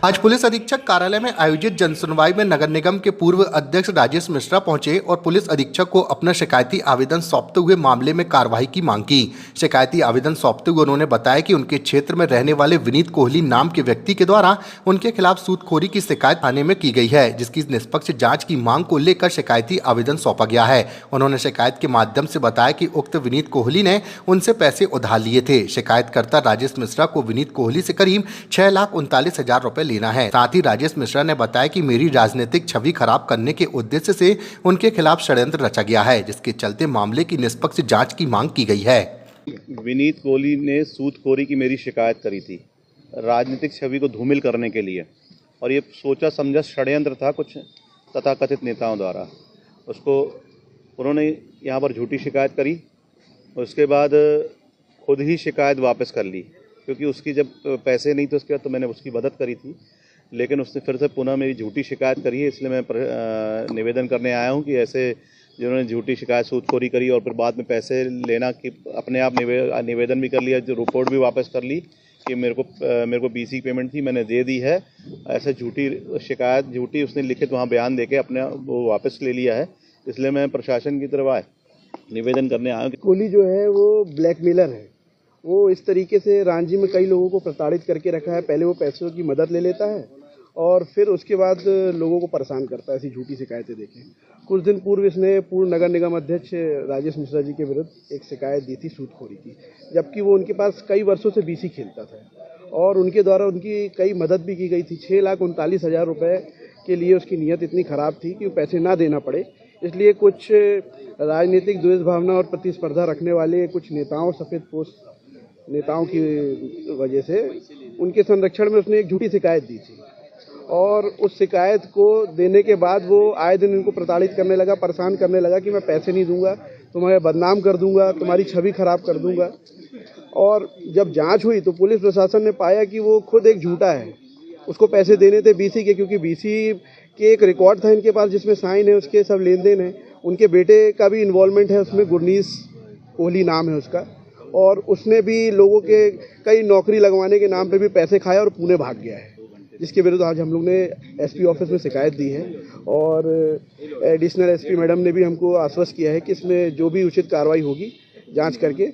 आज पुलिस अधीक्षक कार्यालय में आयोजित जनसुनवाई में नगर निगम के पूर्व अध्यक्ष राजेश मिश्रा पहुंचे और पुलिस अधीक्षक को अपना शिकायती आवेदन सौंपते हुए मामले में कार्रवाई की मांग की। शिकायती आवेदन सौंपते हुए उन्होंने बताया कि उनके क्षेत्र में रहने वाले विनीत कोहली नाम के व्यक्ति के द्वारा उनके खिलाफ सूदखोरी की शिकायत थाने में की गई है, जिसकी निष्पक्ष जाँच की मांग को लेकर शिकायती आवेदन सौंपा गया है। उन्होंने शिकायत के माध्यम से बताया कि उक्त विनीत कोहली ने उनसे पैसे उधार लिए थे। शिकायतकर्ता राजेश मिश्रा को विनीत कोहली से करीब 6,39,000 रुपए लेना है। साथ ही राजेश मिश्रा ने बताया कि मेरी राजनीतिक छवि खराब करने के उद्देश्य से उनके खिलाफ षड्यंत्र रचा गया है, जिसके चलते मामले की निष्पक्ष जांच की मांग की गई है। विनीत कोहली ने सूदखोरी की मेरी शिकायत करी थी राजनीतिक छवि को धूमिल करने के लिए, और ये सोचा समझा षड्यंत्र था कुछ तथाकथित नेताओं द्वारा। उसको उन्होंने यहाँ पर झूठी शिकायत करी, उसके बाद खुद ही शिकायत वापस कर ली, क्योंकि उसकी जब पैसे नहीं थे उसके बाद तो मैंने उसकी मदद करी थी, लेकिन उसने फिर से पुनः मेरी झूठी शिकायत करी है। इसलिए मैं निवेदन करने आया हूं कि ऐसे जिन्होंने झूठी शिकायत सूदखोरी करी और फिर बाद में पैसे लेना कि अपने आप निवेदन भी कर लिया, जो रिपोर्ट भी वापस कर ली कि मेरे को बीसी पेमेंट थी, मैंने दे दी है। ऐसे झूठी शिकायत झूठी उसने लिखित वहाँ बयान देके अपने वो वापस ले लिया है। इसलिए मैं प्रशासन की तरफ निवेदन करने आया हूँ। कोहली जो है वो ब्लैकमेलर है। वो इस तरीके से रांची में कई लोगों को प्रताड़ित करके रखा है। पहले वो पैसों की मदद ले लेता है और फिर उसके बाद लोगों को परेशान करता है। ऐसी झूठी शिकायतें देखें। कुछ दिन पूर्व इसने पूर्व नगर निगम अध्यक्ष राजेश मिश्रा जी के विरुद्ध एक शिकायत दी थी सूदखोरी की, जबकि वो उनके पास कई वर्षों से बीसी खेलता था और उनके द्वारा उनकी कई मदद भी की गई थी। 6,39,000 रुपये के लिए उसकी नीयत इतनी खराब थी कि वो पैसे ना देना पड़े, इसलिए कुछ राजनीतिक द्वेष भावना और प्रतिस्पर्धा रखने वाले कुछ नेताओं, सफ़ेद पोस्ट नेताओं की वजह से उनके संरक्षण में उसने एक झूठी शिकायत दी थी। और उस शिकायत को देने के बाद वो आए दिन इनको प्रताड़ित करने लगा, परेशान करने लगा कि मैं पैसे नहीं दूंगा, तुम्हें बदनाम कर दूंगा, तुम्हारी छवि खराब कर दूंगा। और जब जांच हुई तो पुलिस प्रशासन ने पाया कि वो खुद एक झूठा है। उसको पैसे देने थे बीसी के, क्योंकि बीसी के एक रिकॉर्ड था इनके पास जिसमें साइन है, उसके सब लेन देन है। उनके बेटे का भी इन्वॉल्वमेंट है उसमें, गुरनीस कोहली नाम है उसका, और उसने भी लोगों के कई नौकरी लगवाने के नाम पे भी पैसे खाए और पुणे भाग गया है, जिसके विरुद्ध आज हम लोग ने एसपी ऑफिस में शिकायत दी है। और एडिशनल एसपी मैडम ने भी हमको आश्वस्त किया है कि इसमें जो भी उचित कार्रवाई होगी जांच करके